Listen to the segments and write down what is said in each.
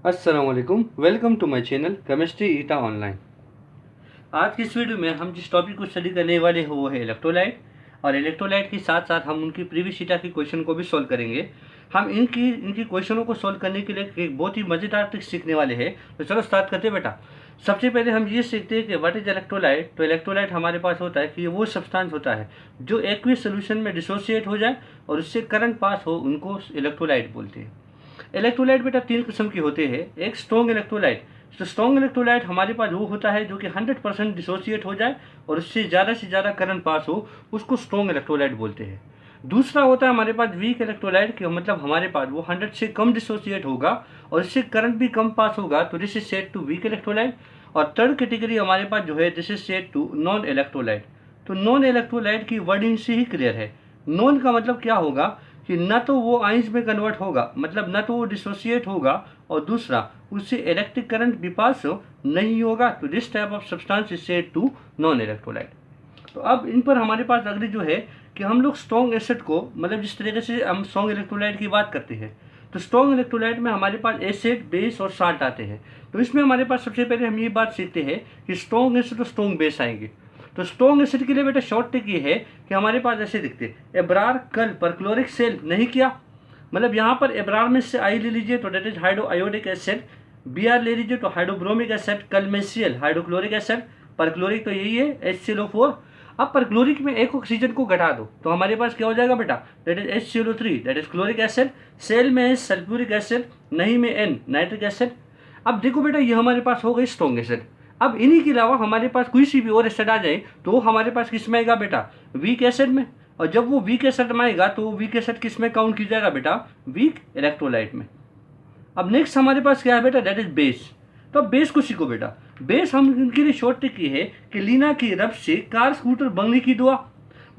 अस्सलाम वालेकुम, welcome to my channel chemistry eta online. आज की इस वीडियो में हम जिस टॉपिक को स्टडी करने वाले हैं वो है इलेक्ट्रोलाइट। और इलेक्ट्रोलाइट के साथ साथ हम उनकी प्रीवियस ईटा के क्वेश्चन को भी सॉल्व करेंगे। हम इनकी क्वेश्चनों को सॉल्व करने के लिए एक बहुत ही मज़ेदार ट्रिक सीखने वाले हैं। तो चलो स्टार्ट करते हैं बेटा। सबसे पहले हम ये सीखते हैं कि व्हाट इज इलेक्ट्रोलाइट। तो इलेक्ट्रोलाइट हमारे पास होता है कि ये वो सब्सटेंस होता है जो एक्वियस सोल्यूशन में डिसोसिएट हो जाए और उससे करंट पास हो, उनको इलेक्ट्रोलाइट बोलते हैं। इलेक्ट्रोलाइट बेटा तीन किस्म के होते हैं। एक स्ट्रॉन्ग इलेक्ट्रोलाइट। तो स्ट्रॉन्ग इलेक्ट्रोलाइट हमारे पास वो होता है जो कि 100% डिसोसिएट हो जाए और उससे ज़्यादा करंट पास हो, उसको स्ट्रॉन्ग इलेक्ट्रोलाइट बोलते हैं। दूसरा होता है हमारे पास वीक इलेक्ट्रोलाइट, कि मतलब हमारे पास वो 100 से कम डिसोसिएट होगा और इससे करंट भी कम पास होगा, तो this is said to weak electrolyte. और थर्ड कैटेगरी हमारे पास जो है this is said to non electrolyte. तो नॉन इलेक्ट्रोलाइट की वर्डिंग से ही क्लियर है। नॉन का मतलब क्या होगा कि न तो वो आइंस में कन्वर्ट होगा, मतलब न तो वो डिसोसिएट होगा, और दूसरा उससे इलेक्ट्रिक करंट भी पास नहीं होगा। तो this type of substance is said to non electrolyte. तो अब इन पर हमारे पास अगली जो है कि हम लोग स्ट्रॉन्ग एसिड को, मतलब जिस तरीके से हम स्ट्रॉन्ग इलेक्ट्रोलाइट की बात करते हैं, तो स्ट्रॉन्ग इलेक्ट्रोलाइट में हमारे पास एसिड, बेस और साल्ट आते हैं। तो इसमें हमारे पास सबसे पहले हम ये बात सीखते हैं कि स्ट्रॉन्ग एसिड और स्ट्रॉन्ग बेस आएंगे। तो स्ट्रॉन्ग एसिड के लिए बेटा शॉर्ट ट्रिक ये है कि हमारे पास ऐसे दिखते हैं, एब्रार कल परक्लोरिक सेल नहीं किया, मतलब यहाँ पर एब्रार में से आई ले लीजिए तो that is hydro iodic acid, B R ले लीजिए तो हाइड्रोब्रोमिक एसिड, कल में सीएल हाइड्रोक्लोरिक एसिड, परक्लोरिक तो यही है HClO4। अब परक्लोरिक में एक ऑक्सीजन को घटा दो तो हमारे पास क्या हो जाएगा बेटा, that is HClO3, that is chloric acid. Cell में है सल्फ्यूरिक एसिड, नहीं में N नाइट्रिक एसिड। अब देखो बेटा ये हमारे पास हो गई स्ट्रॉन्ग एसिड। अब इन्हीं के अलावा हमारे पास कोई सी भी और एसिड आ जाए तो हमारे पास किस में आएगा बेटा, वीक एसिड में। और जब वो वीक एसिड में आएगा तो वीक एसिड किस में काउंट की जाएगा बेटा, वीक इलेक्ट्रोलाइट में। अब नेक्स्ट हमारे पास क्या है बेटा, दैट इज बेस। तो अब बेस को सीखो बेटा। बेस हम इनके लिए शॉर्ट ट्रिक की है कि लीना की रब से कार स्कूटर बनने की दुआ।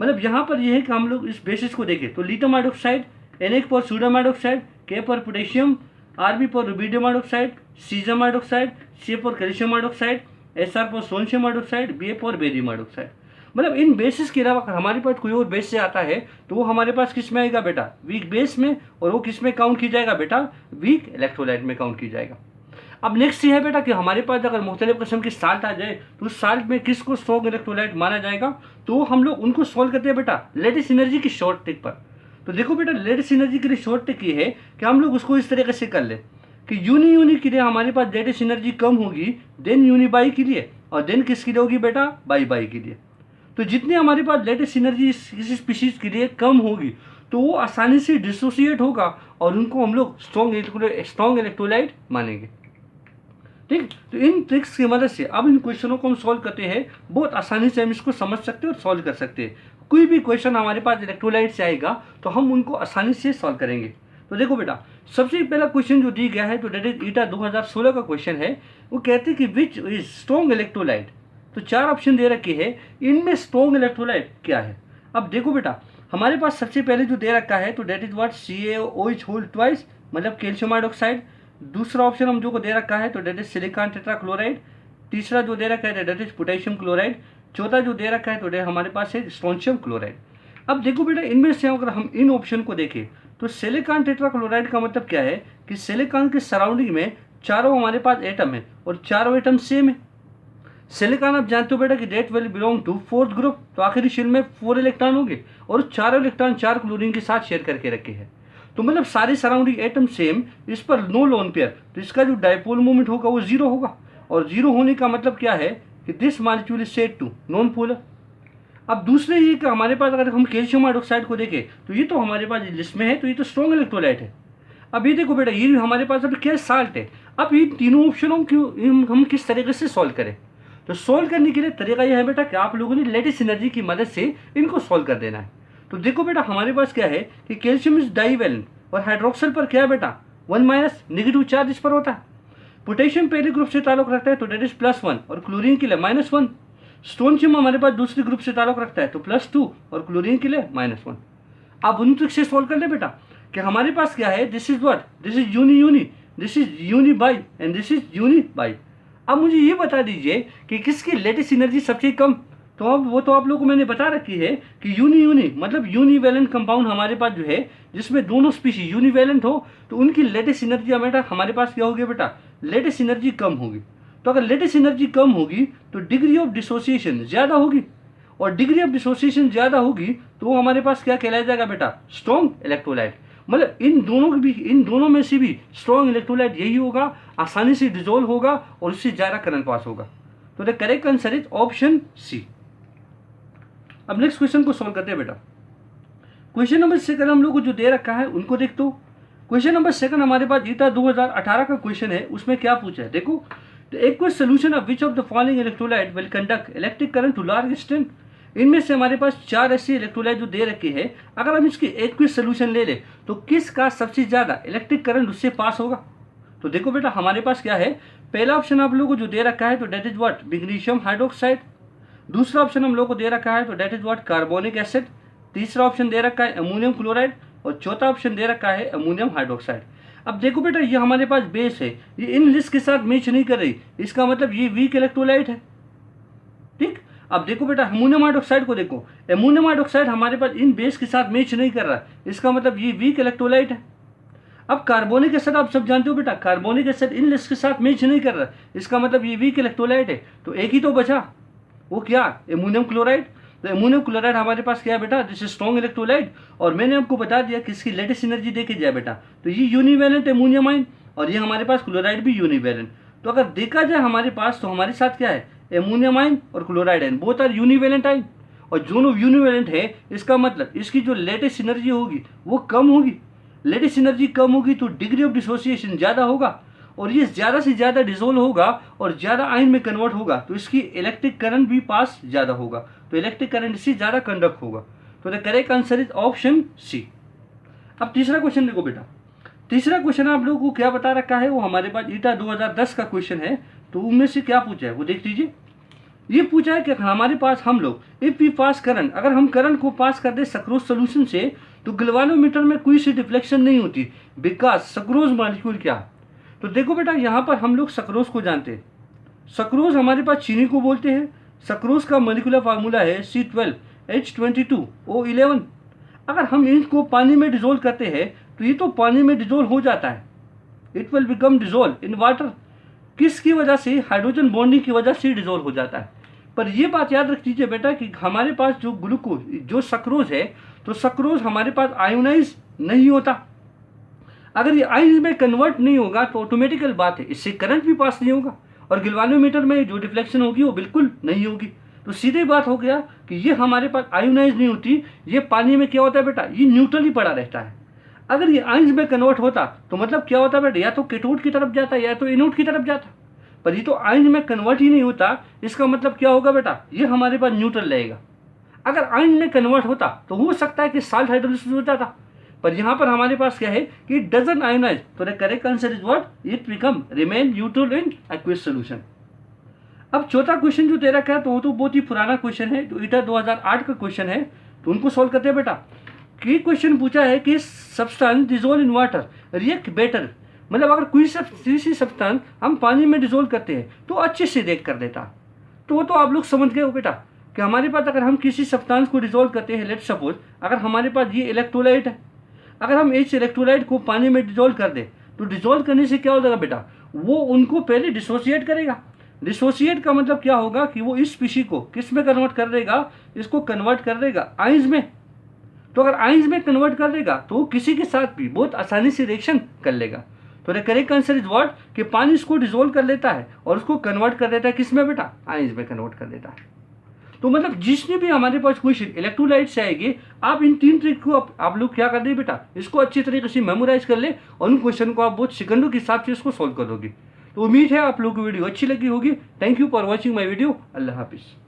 मतलब यहाँ पर यह है कि हम लोग इस बेसिस को देखें तो lithium hydroxide, Na for sodium hydroxide, K for potassium, Rb for rubidium hydroxide, caesium hydroxide, C for calcium hydroxide, Sr for sodium hydroxide, Ba for barium hydroxide. मतलब इन बेसिस के अलावा अगर हमारे पास कोई और बेस से आता है तो वो हमारे पास किस में आएगा बेटा, वीक बेस में, और वो किस में काउंट की जाएगा बेटा, वीक इलेक्ट्रोलाइट में काउंट की जाएगा। अब नेक्स्ट ये है बेटा कि हमारे पास अगर मुख्तलिफ किस्म की साल्ट आ जाए तो उस साल्ट में किसको स्ट्रॉन्ग इलेक्ट्रोलाइट माना जाएगा, तो हम लोग उनको सॉल्व करते हैं बेटा लेटिस एनर्जी की शॉर्ट ट्रिक पर। तो देखो बेटा लेटिस एनर्जी के लिए शॉर्ट ट्रिक ये है कि हम लोग उसको इस तरीके से कर ले कि यूनी के लिए हमारे पास लेटिस एनर्जी कम होगी, देन यूनी बाई के लिए, और देन किसके लिए होगी बेटा, बाई के लिए। तो जितने हमारे पास लेटेस्ट एनर्जी किसी स्पीशीज के लिए कम होगी तो वो आसानी से डिसोसिएट होगा और उनको हम लोग स्ट्रॉन्ग इलेक्ट्रोलाइट मानेंगे। ठीक, तो इन ट्रिक्स की मदद से अब इन क्वेश्चनों को हम सॉल्व करते हैं, बहुत आसानी से हम इसको समझ सकते हैं और सॉल्व कर सकते हैं। कोई भी क्वेश्चन हमारे पास इलेक्ट्रोलाइट से आएगा तो हम उनको आसानी से सॉल्व करेंगे। तो देखो बेटा सबसे पहला क्वेश्चन जो दिया गया है तो डेट इज ईटा 2016 का क्वेश्चन है। वो कहते हैं कि विच इज स्ट्रॉन्ग इलेक्ट्रोलाइट। तो चार ऑप्शन दे रखे हैं, इनमें स्ट्रॉन्ग इलेक्ट्रोलाइट क्या है। अब देखो बेटा हमारे पास सबसे पहले जो दे रखा है तो that is what, CaOH whole twice, मतलब कैल्शियम हाइड्रोक्साइड। दूसरा ऑप्शन हम जो को दे रखा है तो डेट इज सिलिकॉन टेट्राक्लोराइड। तीसरा जो दे रखा है डेट इज पोटेशियम क्लोराइड। चौथा जो दे रखा है तो हमारे पास है स्ट्रोंशियम क्लोराइड। अब देखो बेटा इनमें से अगर हम इन ऑप्शन को देखें तो सिलिकॉन टेट्राक्लोराइड का मतलब क्या है कि सिलिकॉन के सराउंडिंग में चारों हमारे पास एटम है और चारों एटम सेम है। सिलिकॉन आप जानते हो बेटा कि that will belong to fourth group, तो आखिरी शेल में 4 इलेक्ट्रॉन होंगे और चारों इलेक्ट्रॉन 4 क्लोरीन के साथ शेयर करके रखे हैं। तो मतलब सारे सराउंडिंग एटम सेम, इस पर नो लोन पेयर, तो इसका जो डायपोल मोमेंट होगा वो 0 होगा। और 0 होने का मतलब क्या है कि this molecule is said to non polar. अब दूसरे ये कि हमारे पास अगर हम कैल्शियम हाइड्रोक्साइड को देखें तो ये तो हमारे पास लिस्ट में है, तो ये तो स्ट्रॉन्ग इलेक्ट्रोलाइट है। अब ये देखो बेटा ये हमारे पास अभी क्या साल्ट है। अब ये तीनों ऑप्शनों की हम किस तरीके से सॉल्व करें, तो सॉल्व करने के लिए तरीका यह है बेटा कि आप लोगों ने लेटिस एनर्जी की मदद से इनको सॉल्व कर देना है। तो देखो बेटा हमारे पास क्या है कि कैल्शियम इज डाइवेलेंट और हाइड्रोक्सल पर क्या है बेटा 1- नेगेटिव चार्ज इस पर होता है। पोटेशियम पहले ग्रुप से ताल्लुक रखता है तो डेट इज +1 और क्लोरीन के लिए -1। स्ट्रोंशियम हमारे पास दूसरे ग्रुप से ताल्लुक रखता है तो +2 और क्लोरीन के लिए -1। आप उन ट्रिक से सॉल्व कर ले बेटा कि हमारे पास क्या है, this is what, this is uni, this is uni bi and this is uni bi. अब मुझे ये बता दीजिए कि किसकी लेटेस्ट एनर्जी सबसे कम, तो अब वो तो आप लोगों को मैंने बता रखी है कि यूनी मतलब यूनिवैलेंट कंपाउंड हमारे पास जो है, जिसमें दोनों स्पीशीज यूनिवैलेंट हो, तो उनकी लेटेस्ट एनर्जी हमारे पास क्या होगी बेटा, लेटेस्ट एनर्जी कम होगी। तो अगर लेटेस्ट एनर्जी कम होगी तो डिग्री ऑफ डिसोसिएशन ज़्यादा होगी, और डिग्री ऑफ डिसोसिएशन ज़्यादा होगी तो हमारे पास क्या कहलाया जाएगा बेटा, स्ट्रॉन्ग इलेक्ट्रोलाइट। मतलब इन दोनों में से भी स्ट्रॉन्ग इलेक्ट्रोलाइट यही होगा, आसानी से डिजोल्व होगा और उससे ज़्यादा करंट पास होगा। तो the correct answer is option C. अब नेक्स्ट क्वेश्चन को सॉल्व करते हैं बेटा। क्वेश्चन नंबर 2 हम लोग को जो दे रखा है उनको देख दो। क्वेश्चन नंबर 2 हमारे पास ईटा 2018 का क्वेश्चन है, उसमें क्या पूछा है देखो, the aqueous solution of which of the following electrolyte will conduct electric current to large extent. इनमें से हमारे पास 4 ऐसे इलेक्ट्रोलाइट जो दे रखे हैं, अगर हम इसकी एक्वस सोल्यूशन ले ले तो किसका सबसे ज़्यादा इलेक्ट्रिक करंट उससे पास होगा। तो देखो बेटा हमारे पास क्या है, पहला ऑप्शन आप लोगों को जो दे रखा है तो that is what, magnesium hydroxide. दूसरा ऑप्शन हम लोग को दे रखा है तो that is what, carbonic acid. तीसरा ऑप्शन दे रखा है अमोनियम क्लोराइड, और चौथा ऑप्शन दे रखा है अमोनियम हाइड्रोक्साइड। अब देखो बेटा ये हमारे पास बेस है, ये इन लिस्ट के साथ मैच नहीं कर रही, इसका मतलब ये वीक इलेक्ट्रोलाइट है। ठीक, अब देखो बेटा अमोनियम हाइड्रोक्साइड को देखो, अमोनियम हाइड्रोक्साइड हमारे पास इन बेस के साथ मैच नहीं कर रहा, इसका मतलब ये वीक इलेक्ट्रोलाइट है। अब कार्बोनिक एसिड आप सब जानते हो बेटा, कार्बोनिक एसिड इन लिस्ट के साथ मैच नहीं कर रहा, इसका मतलब ये वीक इलेक्ट्रोलाइट है। तो एक ही तो बचा, वो क्या, अमोनियम क्लोराइड। तो अमोनियम क्लोराइड हमारे पास क्या है बेटा, दिस इज स्ट्रॉन्ग इलेक्ट्रोलाइट, और मैंने आपको बता दिया कि इसकी लेटेस्ट एनर्जी देखे जाए बेटा, तो ये यूनिवैलेंट अमोनियम आयन, और ये हमारे पास क्लोराइड भी यूनिवैलेंट। तो अगर देखा जाए हमारे पास, तो हमारे साथ क्या है, अमोनियम आयन और chloride ion, both are univalent ion, और दोनों यूनिवैलेंट है, इसका मतलब इसकी जो लेटेस्ट एनर्जी होगी वो कम होगी। लेटेस्ट एनर्जी कम होगी तो डिग्री ऑफ डिसोसिएशन ज़्यादा होगा, और ये ज़्यादा से ज़्यादा डिसोल्व होगा और ज़्यादा आयन में कन्वर्ट होगा, तो इसकी इलेक्ट्रिक करंट भी पास ज़्यादा होगा, तो इलेक्ट्रिक करंट इससे ज़्यादा कंडक्ट होगा। तो the correct answer is option C. अब तीसरा क्वेश्चन देखो बेटा, तीसरा क्वेश्चन आप लोगों को क्या बता रखा है, वो हमारे पास ईटा 2010 का क्वेश्चन है। तो उनमें से क्या पूछा है वो देख लीजिए। ये पूछा है कि हमारे पास हम लोग इफ वी पास करंट, अगर हम करंट को पास कर दे सक्रोज सोल्यूशन से, तो गैल्वेनोमीटर में कोई सी डिफ्लेक्शन नहीं होती, बिकॉज सक्रोज मॉलिक्यूल क्या। तो देखो बेटा यहाँ पर हम लोग सक्रोज को जानते हैं, सक्रोज हमारे पास चीनी को बोलते हैं। सक्रोज का मोलिकुलर फार्मूला है C12H22O11। अगर हम इनको पानी में डिजोल्व करते हैं तो ये तो पानी में डिजोल्व हो जाता है, it will become dissolve in water. किसकी वजह से, हाइड्रोजन बॉन्डिंग की वजह से डिजोल्व हो जाता है। पर ये बात याद रख लीजिए बेटा कि हमारे पास जो ग्लूकोज, जो सक्रोज है, तो सक्रोज हमारे पास आयोनाइज नहीं होता। अगर ये आयन में कन्वर्ट नहीं होगा तो ऑटोमेटिकल बात है, इससे करंट भी पास नहीं होगा, और गैल्वेनोमीटर में जो डिफ्लेक्शन होगी वो बिल्कुल नहीं होगी। तो सीधे बात हो गया कि ये हमारे पास आयोनाइज नहीं होती, ये पानी में क्या होता है बेटा, ये न्यूट्रल ही पड़ा रहता है। अगर ये आयन्स में कन्वर्ट होता तो मतलब क्या होता बेटा, या तो कैथोड की तरफ जाता या तो एनोड की तरफ जाता, पर ये तो आयन में कन्वर्ट ही नहीं होता, इसका मतलब क्या होगा बेटा, ये हमारे पास न्यूट्रल रहेगा। अगर आयन में कन्वर्ट होता तो हो सकता है कि साल्ट हाइड्रोलिसिस हो जाता, पर यहाँ पर हमारे पास क्या है कि इट डजंट आयोनाइज। तो the correct answer is what, it become remain neutral in aqueous solution. अब चौथा क्वेश्चन जो दे रखा है तो वो तो बहुत ही पुराना क्वेश्चन है, जो ईटा 2008 का क्वेश्चन है, तो उनको सॉल्व करते हैं बेटा। कि क्वेश्चन पूछा है कि substance dissolve in water react better, मतलब अगर कोई सी सब्सटेंस हम पानी में डिजोल्व करते हैं तो अच्छे से रिएक्ट कर देता। तो वो तो आप लोग समझ गए हो बेटा कि हमारे पास अगर हम किसी सब्सटेंस को डिजोल्व करते हैं, लेट सपोज अगर हमारे पास ये इलेक्ट्रोलाइट है, अगर हम इस इलेक्ट्रोलाइट को पानी में डिजोल्व कर दें तो डिजोल्व करने से क्या हो जाएगा बेटा, वो उनको पहले डिसोसिएट करेगा। डिसोसिएट का मतलब क्या होगा कि वो इस स्पीशी को किस में कन्वर्ट कर देगा, इसको कन्वर्ट कर देगा आयंस में। तो अगर आयंस में कन्वर्ट कर देगा तो किसी के साथ भी बहुत आसानी से रिएक्शन कर लेगा। तो the correct answer is what, कि पानी इसको डिजोल्व कर लेता है और उसको कन्वर्ट कर देता है किस में बेटा, आयंस में कन्वर्ट कर देता है। तो मतलब जिसने भी हमारे पास क्वेश्चन इलेक्ट्रोलाइट से आएंगे, आप इन 3 ट्रिक को आप लोग क्या कर दे बेटा, इसको अच्छी तरीके से मेमोराइज कर ले और उन क्वेश्चन को आप बहुत सेकंडों के हिसाब से इसको सॉल्व कर दोगे। तो उम्मीद है आप लोगों को वीडियो अच्छी लगी होगी। Thank you for watching my video. अल्लाह हाफिज़।